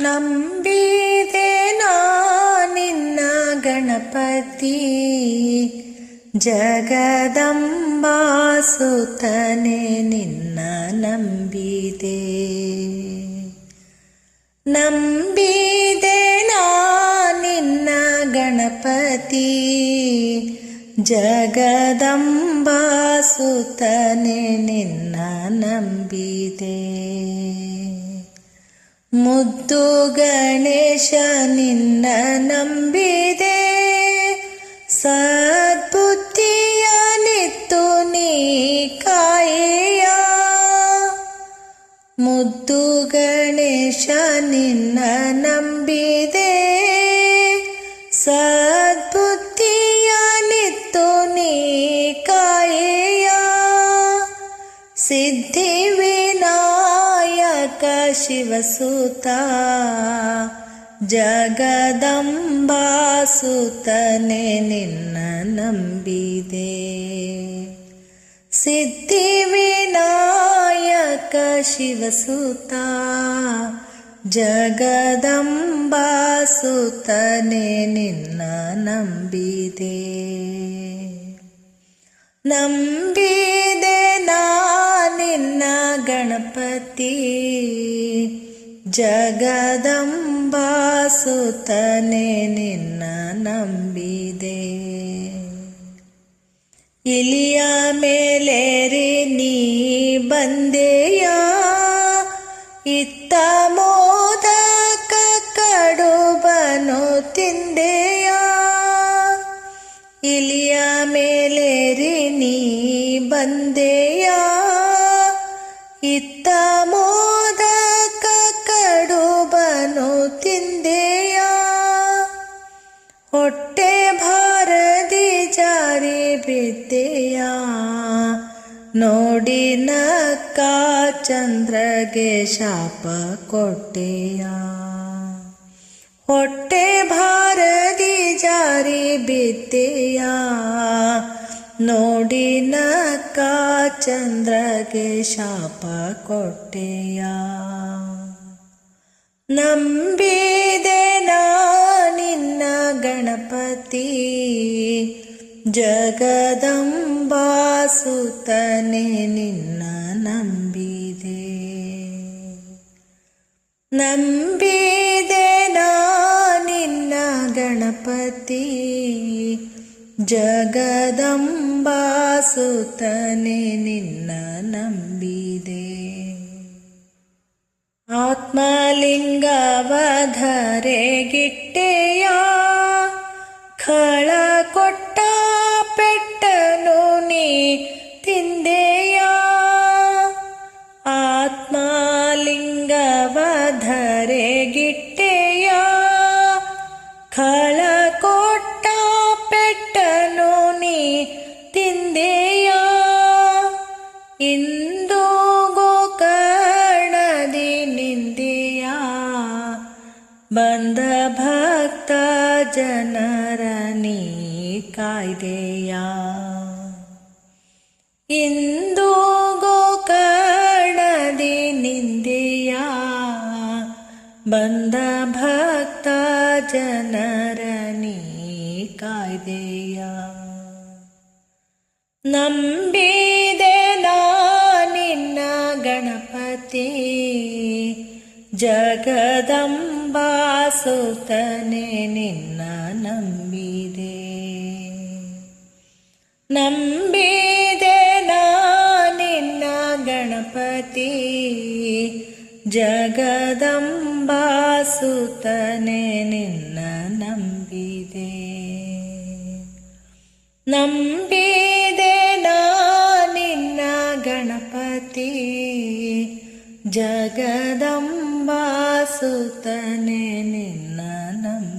ನಂಬಿದೆ ನಿನ್ನ ಗಣಪತಿ ಜಗದಂಬಾ ಸುತನೆ ನಿನ್ನ ನಂಬಿದೆ. ನಂಬಿದೆ ನಿನ್ನ ಗಣಪತಿ ಜಗದಂಬಾ ಸುತನೆ ನಿನ್ನ ನಂಬಿದೆ. ಮುದ್ದು ಗಣೇಶ ನಿನ್ನ ನಂಬಿದೆ, ಸದ್ಬುದ್ಧಿಯ ನಿತ್ತು ನೀ ಕಾಯೆಯ. ಮುದ್ದು ಗಣೇಶ ನಿನ್ನ ನಂಬಿದೆ, ಸದ್ಬುದ್ಧಿಯ ನಿತ್ತು ನೀ ಕಾಯೆಯ. ಸಿದ್ಧಿ ವಿನಾಯಕ ಶಿವಸುತ ಜಗದಂಬಾ ಸುತನೆ ನಿನ್ನ ನಂಬಿದೆ. ಸಿದ್ಧಿ ವಿನಾಯಕ ಶಿವಸುತ ಜಗದಂಬಾ ಸುತನೆ ನಿನ್ನ ನಂಬಿದೆ. ನಂಬಿದೆ ನಿನ್ನ ಗಣಪತಿ ಜಗದಂಬಾ ಸುತನೆ ನಿನ್ನ ನಂಬಿದೆ. ಇಲಿಯ ಮೇಲೇರಿ ನೀ ಬಂದೆಯ, ಇತ್ತ ಮೋದಕ ಕಡುಬನು ತಿಂದೆಯ. ಇಲಿಯ ಮೇಲೇರಿ ನೀ ಬಂದೆಯ, ಇತ್ತ ಮೋದಕ ಕಡುಬನು ತಿಂದೆಯ. ಹೊಟ್ಟೆ ಭಾರದಿ ಜಾರಿ ಬಿದ್ದೆಯ, ನೋಡಿ ನಕ್ಕ ಚಂದ್ರಗೆ ಶಾಪ ಕೊಟ್ಟೆಯ. ಹೊಟ್ಟೆ ಭಾರದಿ ಜಾರಿ ಬಿದ್ದೆಯ, ನೋಡಿ ನಕ್ಕ ಚಂದ್ರಗೆ ಶಾಪ ಕೊಟ್ಟೆಯ. ನಂಬಿದೆ ನಿನ್ನ ಗಣಪತಿ ಜಗದಂಬಾ ಸುತನೆ ನಿನ್ನ ನಂಬಿದೆ. ನಂಬಿದೆ ನಿನ್ನ ಗಣಪತಿ ಜಗದಂಬಾ ಸುತನೆ ನಿನ್ನ ನಂಬಿದೆ. ಆತ್ಮಲಿಂಗವಧರೆಗಿಟ್ಟೆಯ, ಖಳ ಕೊಟ್ಟ ಪೆಟ್ಟನು ನೀ ತಿಂದೆಯ. ಆತ್ಮಲಿಂಗವಧರೆಗಿಟ್ಟೆಯ, ಖಳ ಕೊಟ್ಟ ಪೆಟ್ಟನು ನೀ ತಿಂದೆಯ. ಇಂದು ಗೋಕರ್ಣದಿ ನಿಂದೆಯ, ಬಂದ ಭಕ್ತ ಜನರ ನೀ ಕಾಯ್ದೆಯ. ಇಂದು ಗೋಕರ್ಣದಿ ನಿಂದೆಯ, ಬಂದ ಭಕ್ತ ಜನರ ನೀ ಕಾಯ್ದೆಯ. ನಂಬಿದೆ ನಿನ್ನ ಗಣಪತಿ ಜಗದಂಬಾ ಸುತನೆ ನಿನ್ನ ನಂಬಿದೆ. ನಂಬಿದೆ ನಿನ್ನ ಗಣಪತಿ ಜಗದಂಬಾ ಸುತನೆ ನಿನ್ನ ನಂಬಿದೆ. ನಂಬಿದೆ ನಿನ್ನ ಗಣಪತಿ ಜಗದಂಬಾ ಸುತನೆ ನಿನ್ನ ನಂಬಿದೆ.